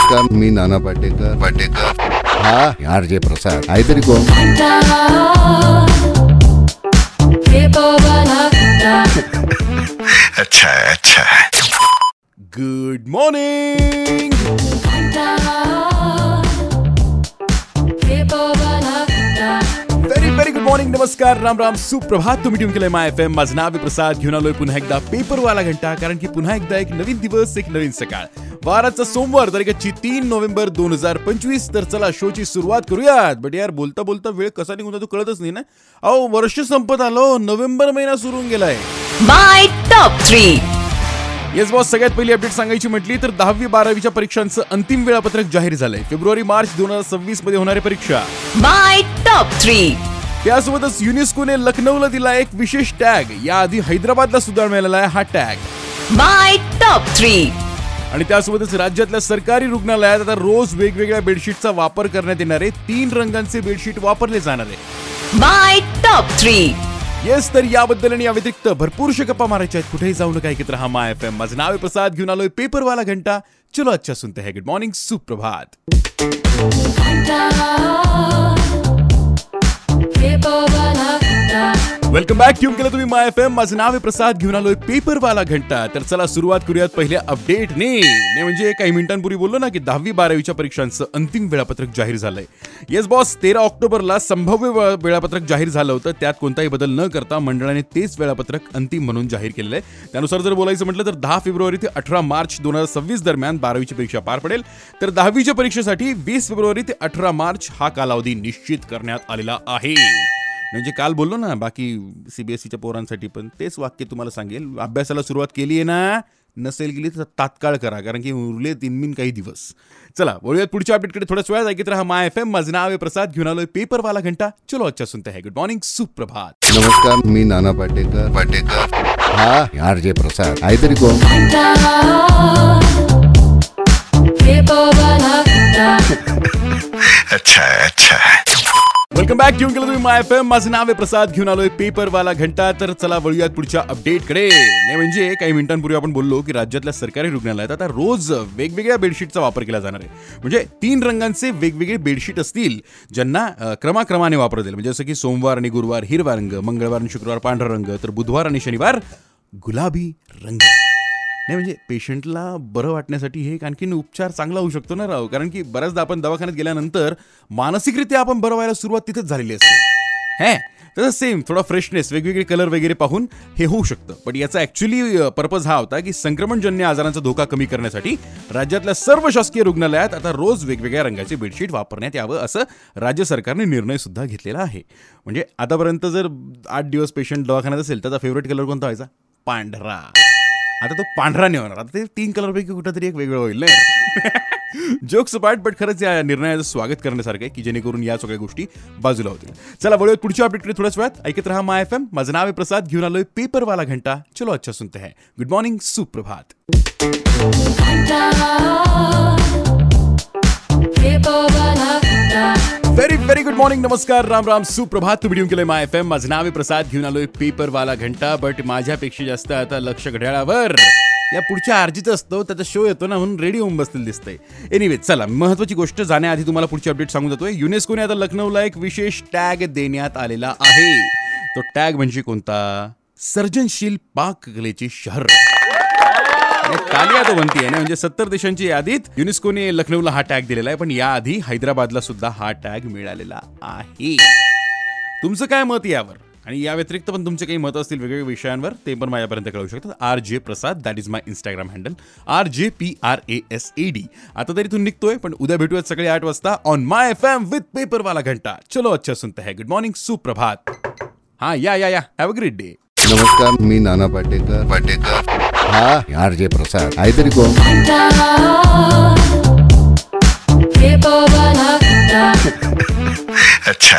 नमस्कार, मी नाना पाटेकर. हा यार जे प्रसाद काहीतरी कोण. अच्छा. Good morning. Very good morning. नमस्कार, राम राम, सुप्रभात. तुम्ही ट्यून केलंय माय एफएम. माझं नाव आहे प्रसाद. घेऊन आलोय पुन्हा एकदा पेपरवाला घंटा, कारण की पुन्हा एकदा एक नवीन दिवस, एक नवीन सकाळ. वाराचा सोमवार, तारीखची 3 नोव्हेंबर 2025. तर चला शोची सुरुवात करूयात. बट यार बोलता बोलता वेळ कसा निघून जातो कळतच नाही ना. अहो वर्ष संपत आलो, नोव्हेंबर महिना सुरू होऊन गेलाय. माय टॉप 3. येस बॉस, सगळ्यात पहिली अपडेट सांगायची म्हटली तर 10वी-12वीच्या परीक्षांचं अंतिम वेळापत्रक जाहीर झालंय. फेब्रुवारी-मार्च 2026 मध्ये होणारी परीक्षा. माय टॉप 3. त्यासोबतच युनेस्कोने लखनौला दिला एक विशेष टॅग. याआधी हैदराबादला सुद्धा मिळालेला आहे हा टॅग. माय टॉप 3. आणि त्यासोबतच राज्यातल्या सरकारी रुग्णालयात आता रोज वेगवेगळ्या बेडशीटचा वापर करण्यात येणार आहे. 3 रंगांचे बेडशीट वापरले जाणार आहे. माय टॉप 3. येस, तर याबद्दल आणि या व्यतिरिक्त भरपूरशा गप्पा मारायच्या आहेत. कुठेही जाऊ नका, ऐकत रहा माय एफएम. माझं नाव आहे प्रसाद. घेऊन आलोय पेपरवाला घंटा. चलो अच्छा सुनते हैं. गुड मॉर्निंग, सुप्रभात. Welcome back. ट्यून केलं तुम्ही माय एफएम. माझं नाव आहे प्रसाद. घेऊन आलोय पेपरवाला घंटा. तर चला सुरुवात करूयात पहिल्या अपडेटने. म्हणजे काही मिनिटांपूर्वी बोललो ना की 10वी-12वीच्या परीक्षांचं अंतिम वेळापत्रक जाहीर झालंय. येस बॉस, 13 ऑक्टोबरला संभाव्य वेळापत्रक जाहीर झालं होतं. त्यात कोणताही बदल न करता मंडळाने तेच वेळापत्रक अंतिम म्हणून जाहीर केलेलं आहे. त्यानुसार जर बोलायचं म्हटलं तर 10 फेब्रुवारी ते 18 मार्च 2026 दरम्यान 12वीची परीक्षा पार पडेल. तर 10वीच्या परीक्षेसाठी 20 फेब्रुवारी ते 18 मार्च हा कालावधी निश्चित करण्यात आलेला आहे. म्हणजे काल बोललो ना, बाकी सीबीएसईच्या पोरांसाठी पण तेच वाक्य तुम्हाला सांगेल. अभ्यासाला सुरुवात केली आहे ना, नसेल केली तर तात्काळ करा, कारण की उरले 3 काही दिवस. चला बोलूयात पुढच्या अपडेटकडे. थोड्याच वेळात ऐकत रहा माय एफएम. माझं नाव आहे प्रसाद. घेऊन आलोय पेपरवाला घंटा. चलो अच्छा सुनते हैं. गुड मॉर्निंग, सुप्रभात. नमस्कार, मी नाना पाटेकर. हा यार जे प्रसाद काहीतरी कोण. अच्छा. Welcome back. ट्यून केलं तुम्ही माय एफएम. माझं नाव आहे प्रसाद. घेऊन आलोय पेपरवाला घंटा. तर चला वळूयात पुढच्या अपडेटकडे. म्हणजे काही मिनिटांपूर्वी आपण बोललो की राज्यातल्या सरकारी रुग्णालयात आता रोज वेगवेगळ्या बेडशीटचा वापर केला जाणार आहे. म्हणजे 3 रंगांचे वेगवेगळे बेडशीट असतील, ज्यांना क्रमाक्रमाने वापरता येईल. म्हणजे जसं की सोमवार आणि गुरुवार हिरवा रंग, मंगळवार आणि शुक्रवार पांढरा रंग, तर बुधवार आणि शनिवार गुलाबी रंग. नाही म्हणजे पेशंटला बरं वाटण्यासाठी हे एक आणखीन उपचार चांगला होऊ शकतो ना राव. कारण की बऱ्याचदा आपण दवाखान्यात गेल्यानंतर मानसिकरित्या आपण बरं व्हायला सुरुवात तिथेच झालेली असते. तसं सेम थोडा फ्रेशनेस, वेगवेगळे कलर वगैरे पाहून हे होऊ शकतं. पण याचा ॲक्च्युली पर्पज हा होता की संक्रमणजन्य आजारांचा धोका कमी करण्यासाठी राज्यातल्या सर्व शासकीय रुग्णालयात आता रोज वेगवेगळ्या रंगाचे बेडशीट वापरण्यात यावं, असं राज्य सरकारने निर्णय सुद्धा घेतलेला आहे. म्हणजे आतापर्यंत जर 8 दिवस पेशंट दवाखान्यात असेल, त्याचा फेवरेट कलर कोणता व्हायचा? पांढरा. आता तो पांढरा नाही होणार. आता ते 3 कलरपैकी कुठंतरी एक वेगळं होईल ना. जोक्स अपार्ट, बट खरंच या निर्णयाचं स्वागत करण्यासारखं आहे की जेणेकरून या सगळ्या गोष्टी बाजूला होतील. चला वळूयात पुढच्या अपडेटकडे थोड्याच वेळात. ऐकत रहा माय एफएम. माझं नाव आहे प्रसाद. घेऊन आलोय पेपरवाला घंटा. चलो अच्छा सुनते हैं. गुड मॉर्निंग, सुप्रभात. Very good morning. नमस्कार, राम राम, सुप्रभात. तुम्ही ट्यून केलंय माय एफएम. माझं नाव आहे प्रसाद. घेऊन आलोय पेपरवाला घंटा. बट माझ्यापेक्षा जास्त आता लक्ष घड्याळावर या पुढच्या आर्जीचं असतो. त्याचा शो येतो ना, म्हणून रेडी होऊन बसतील दिसतंय. एनिवे चला, महत्वाची गोष्ट जाण्याआधी तुम्हाला पुढची अपडेट सांगून जातोय. युनेस्कोने आता लखनौला एक विशेष टॅग देण्यात आलेला आहे. तो टॅग म्हणजे कोणता? सर्जनशील पाककलेचे शहर. तालिया तो बनती आहे ना. म्हणजे 70 देशांच्या यादीत युनेस्कोने लखनौला हा टॅग दिलेला आहे. पण याआधी हैदराबादला सुद्धा हा टॅग मिळालेला आहे. तुमचं काय मत यावर? आणि या व्यतिरिक्त पण तुमचे काही मत असतील वेगवेगळ्या विषयांवर, ते पण माझ्यापर्यंत कळवू शकतात. RJ Prasad, that is my Instagram handle. RJPRASAD. आता तरी इथून निघतोय, पण उद्या भेटूयात सकाळी 8 वाजता ऑन माय एफएम विथ पेपरवाला घंटा. चलो अच्छा सुनते हैं. गुड मॉर्निंग, सुप्रभात. हा या हॅव अ ग्रेट डे. नमस्कार, मी नाना पाटेकर. हा यार जे प्रसाद काहीतरी कोण. अच्छा.